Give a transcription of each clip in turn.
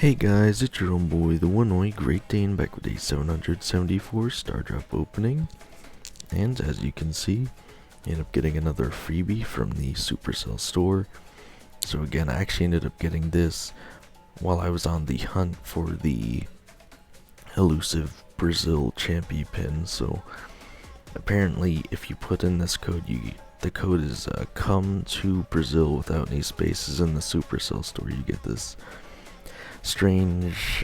Hey guys, it's your own boy, the one only Great Dane, back with a 774 star drop opening. And as you can see, I ended up getting another freebie from the Supercell store. So again, I actually ended up getting this while I was on the hunt for the elusive Brazil Champy pin. So apparently if you put in this code, the code is come to Brazil without any spaces in the Supercell store. You get this strange,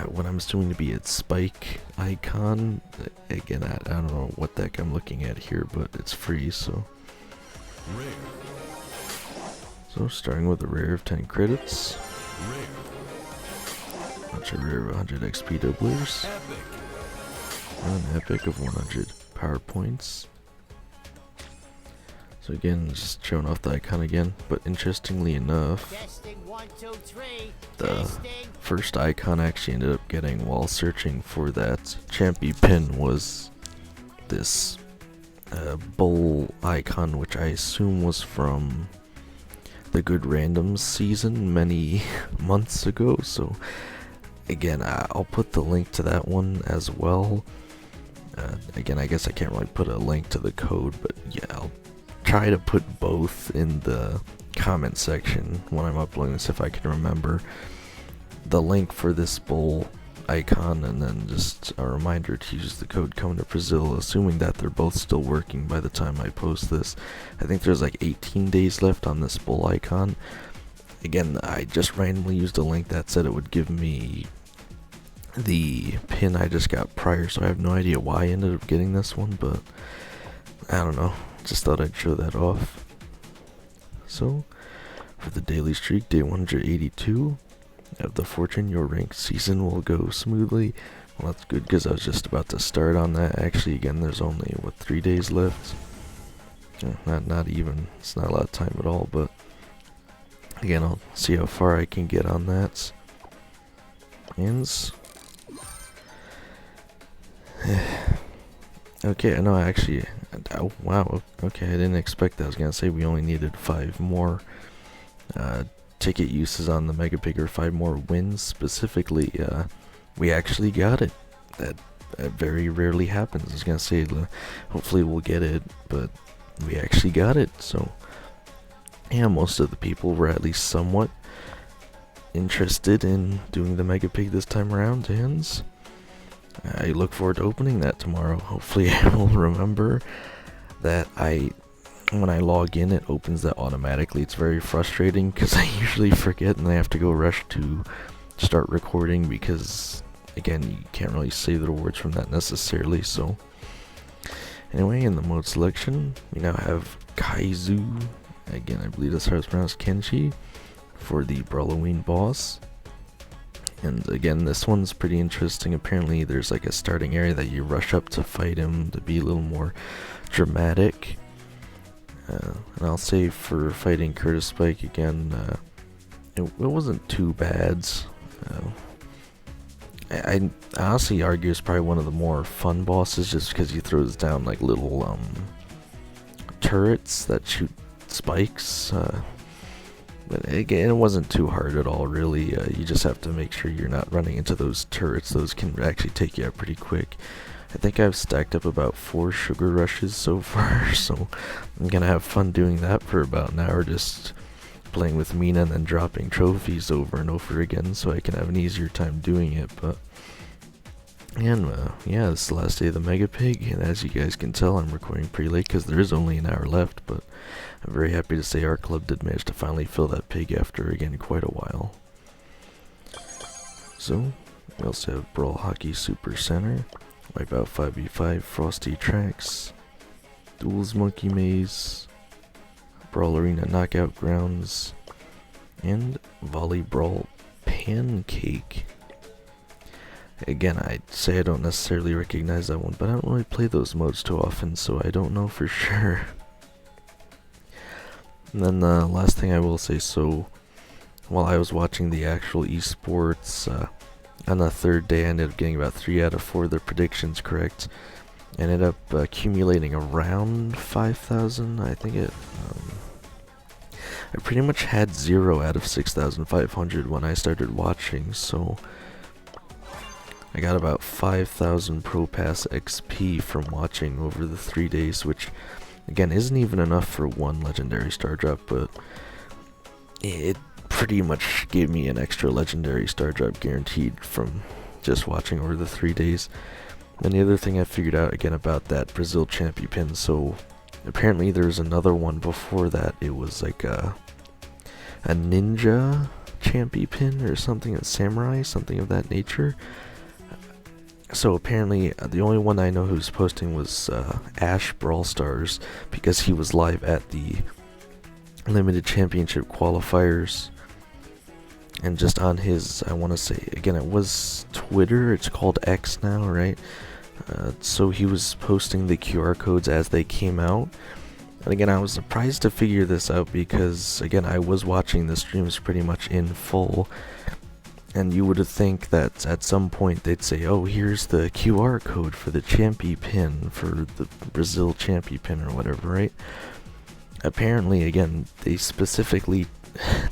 what I'm assuming to be its Spike icon. Again, I don't know what the heck I'm looking at here, but it's free, so. So starting with a rare of 10 credits. Bunch of rare of 100 XP doublers. An epic of 100 power points. So again, just showing off the icon again, but interestingly enough, the first icon I actually ended up getting while searching for that Champy pin was this bull icon, which I assume was from the Good Randoms season many months ago. So again, I'll put the link to that one as well. Again, I guess I can't really put a link to the code, but yeah, I'll try to put both in the comment section when I'm uploading this if I can remember. The link for this bull icon, and then just a reminder to use the code come to Brazil, assuming that they're both still working by the time I post this. I think there's like 18 days left on this bull icon. Again, I just randomly used a link that said it would give me the pin I just got prior, so I have no idea why I ended up getting this one, but I don't know, just thought I'd show that off. So for the daily streak, day 182 of the Fortune, your ranked season will go smoothly. Well, that's good, because I was just about to start on that. Actually, again, there's only 3 days left. Not even, it's not a lot of time at all, but again, I'll see how far I can get on that. And okay, I know, actually, oh wow, okay, I didn't expect that. I was gonna say we only needed 5 more ticket uses on the Mega Pig, or 5 more wins specifically. We actually got it. That very rarely happens. I was gonna say, hopefully we'll get it, but we actually got it. So yeah, most of the people were at least somewhat interested in doing the Mega Pig this time around, and I look forward to opening that tomorrow. Hopefully I will remember that when I log in, it opens that automatically. It's very frustrating because I usually forget and I have to go rush to start recording, because again, you can't really save the rewards from that necessarily. So anyway, in the mode selection, we now have Kaizu, again I believe that's how it's pronounced, Kenshi, for the Brawl-o-ween boss. And again, this one's pretty interesting. Apparently there's like a starting area that you rush up to fight him to be a little more dramatic. And I'll say for fighting Carreta Spike again, it wasn't too bad. I honestly argue it's probably one of the more fun bosses, just because he throws down like little turrets that shoot spikes. But again, it wasn't too hard at all, really. You just have to make sure you're not running into those turrets. Those can actually take you out pretty quick. I think I've stacked up about 4 sugar rushes so far, so I'm gonna have fun doing that for about an hour, just playing with Mina and then dropping trophies over and over again, so I can have an easier time doing it. But and yeah, this is the last day of the Mega Pig, and as you guys can tell, I'm recording pretty late because there is only an hour left, but I'm very happy to say our club did manage to finally fill that pig after, again, quite a while. So we also have Brawl Hockey Super Center, Wipeout 5v5 Frosty Tracks, Duels Monkey Maze, Brawl Arena Knockout Grounds, and Volley Brawl Pancake. Again, I'd say I don't necessarily recognize that one, but I don't really play those modes too often, so I don't know for sure. And then the last thing I will say, so while I was watching the actual esports, on the 3rd day I ended up getting about 3 out of 4 of the predictions correct. I ended up accumulating around 5,000, I think it, I pretty much had 0 out of 6,500 when I started watching, so I got about 5,000 Pro Pass XP from watching over the 3 days, which again isn't even enough for one legendary star drop, but it pretty much gave me an extra legendary star drop guaranteed from just watching over the 3 days. And the other thing I figured out again about that Brazil champion pin, so apparently there's another one before that. It was like a ninja champion pin or something, a samurai, something of that nature. So apparently the only one I know who's posting was Ash Brawl Stars, because he was live at the limited championship qualifiers. And just on his, I want to say, again, it was Twitter, it's called X now, right? So he was posting the QR codes as they came out. And again, I was surprised to figure this out because, again, I was watching the streams pretty much in full. And you would think that at some point they'd say, oh, here's the QR code for the Champy pin, for the Brazil Champy pin or whatever, right? Apparently, again, they specifically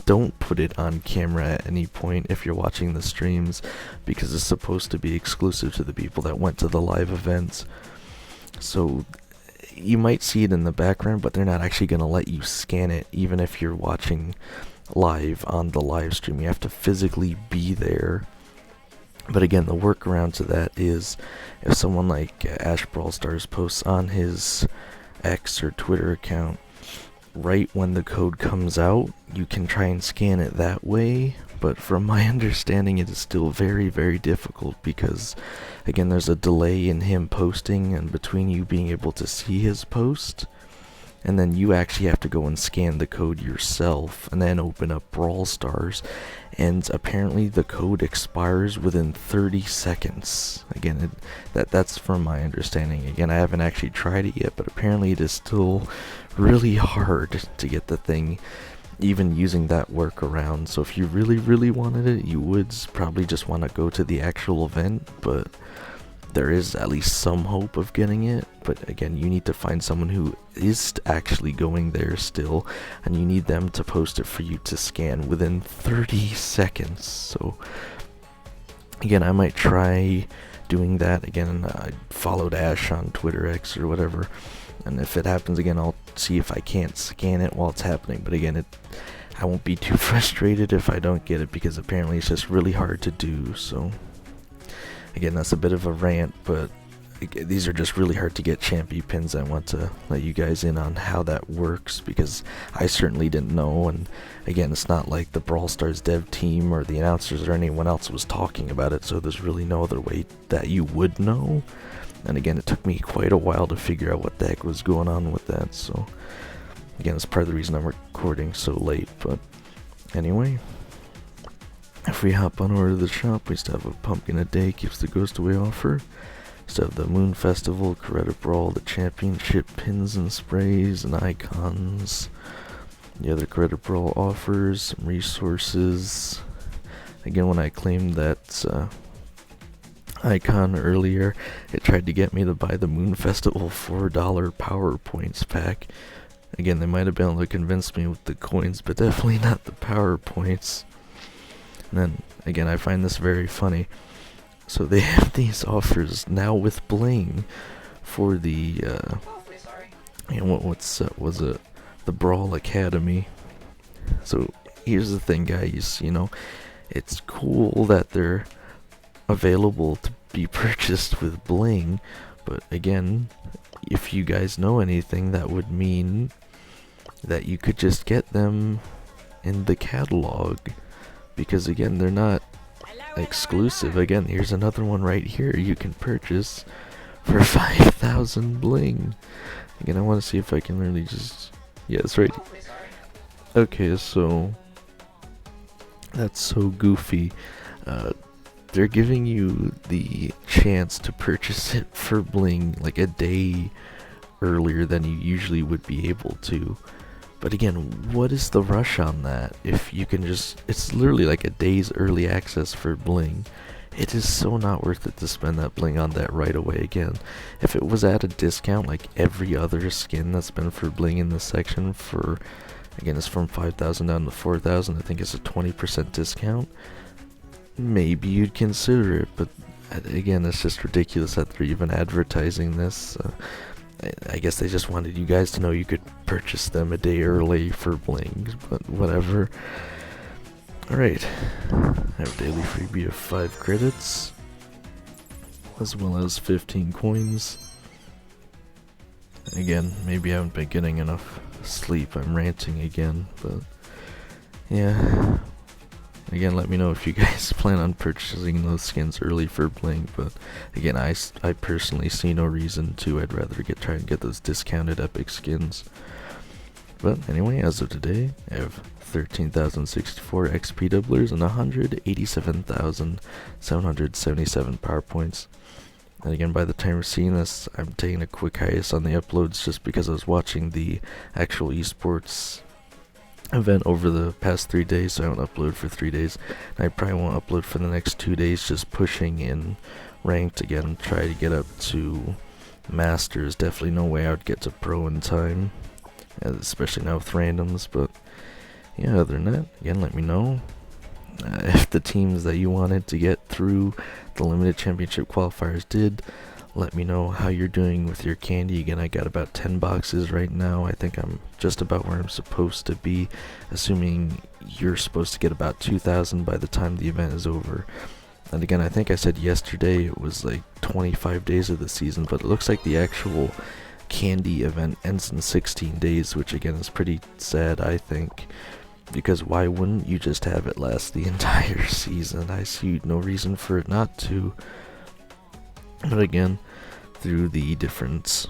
don't put it on camera at any point if you're watching the streams, because it's supposed to be exclusive to the people that went to the live events. So you might see it in the background, but they're not actually going to let you scan it even if you're watching live on the live stream. You have to physically be there. But again, the workaround to that is if someone like Ash Brawl Stars posts on his X or Twitter account right when the code comes out, you can try and scan it that way. But from my understanding, it is still very, very difficult because, again, there's a delay in him posting and between you being able to see his post, and then you actually have to go and scan the code yourself and then open up Brawl Stars, and apparently the code expires within 30 seconds. Again, that's from my understanding. Again, I haven't actually tried it yet, but apparently it is still really hard to get the thing even using that workaround. So if you really, really wanted it, you would probably just want to go to the actual event, but there is at least some hope of getting it. But again, you need to find someone who is actually going there still, and you need them to post it for you to scan within 30 seconds. So again, I might try doing that. Again, I followed Ash on Twitter X or whatever, and if it happens again, I'll see if I can't scan it while it's happening. But again, I won't be too frustrated if I don't get it, because apparently it's just really hard to do. So again, that's a bit of a rant, but these are just really hard to get champion pins. I want to let you guys in on how that works, because I certainly didn't know. And again, it's not like the Brawl Stars dev team or the announcers or anyone else was talking about it, so there's really no other way that you would know. And again, it took me quite a while to figure out what the heck was going on with that. So again, it's part of the reason I'm recording so late. But anyway, if we hop on over to the shop, we still have a pumpkin a day keeps the ghost away offer. Still have the Moon Festival, Carreta Brawl, the championship pins and sprays and icons. The other Carreta Brawl offers, some resources. Again, when I claimed that icon earlier, it tried to get me to buy the Moon Festival $4 PowerPoints pack. Again, they might have been able to convince me with the coins, but definitely not the PowerPoints. And then again, I find this very funny. So they have these offers now with bling for the was it the Brawl Academy. So here's the thing, guys, you know, it's cool that they're available to be purchased with bling, but again, if you guys know anything, that would mean that you could just get them in the catalog, because again, they're not exclusive. Again, here's another one right here you can purchase for 5,000 bling. Again, I want to see if I can really just, yeah, it's right. Okay, so that's so goofy. They're giving you the chance to purchase it for bling like a day earlier than you usually would be able to. But again, what is the rush on that? If you can just, it's literally like a day's early access for bling. It is so not worth it to spend that bling on that right away. Again, if it was at a discount like every other skin that's been for bling in this section for Again, it's from 5,000 down to 4,000. I think it's a 20% discount. Maybe you'd consider it, but again, it's just ridiculous that they're even advertising this. I guess they just wanted you guys to know you could purchase them a day early for blings, but whatever. Alright, I have a daily freebie of 5 credits, as well as 15 coins. Again, maybe I haven't been getting enough sleep, I'm ranting again, but yeah. Again, let me know if you guys plan on purchasing those skins early for bling, but again, I personally see no reason to. I'd rather try and get those discounted epic skins. But anyway, as of today, I have 13,064 XP doublers and 187,777 power points. And again, by the time we're seeing this, I'm taking a quick hiatus on the uploads just because I was watching the actual esports event over the past 3 days, so I won't upload for 3 days. And I probably won't upload for the next 2 days, just pushing in ranked again, try to get up to masters. Definitely no way I would get to pro in time, especially now with randoms. But yeah, other than that, again, let me know if the teams that you wanted to get through the limited championship qualifiers did. Let me know how you're doing with your candy. Again, I got about 10 boxes right now. I think I'm just about where I'm supposed to be, assuming you're supposed to get about 2,000 by the time the event is over. And again, I think I said yesterday it was like 25 days of the season, but it looks like the actual candy event ends in 16 days, which again is pretty sad, I think, because why wouldn't you just have it last the entire season? I see no reason for it not to. But again, through the different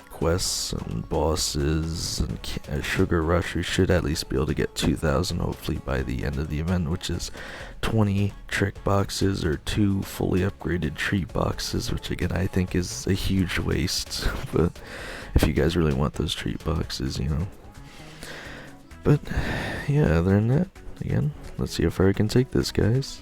quests and bosses and Sugar Rush, we should at least be able to get 2,000 hopefully by the end of the event, which is 20 trick boxes or 2 fully upgraded treat boxes, which again I think is a huge waste. But if you guys really want those treat boxes, you know. But yeah, other than that, again, let's see how far I can take this, guys.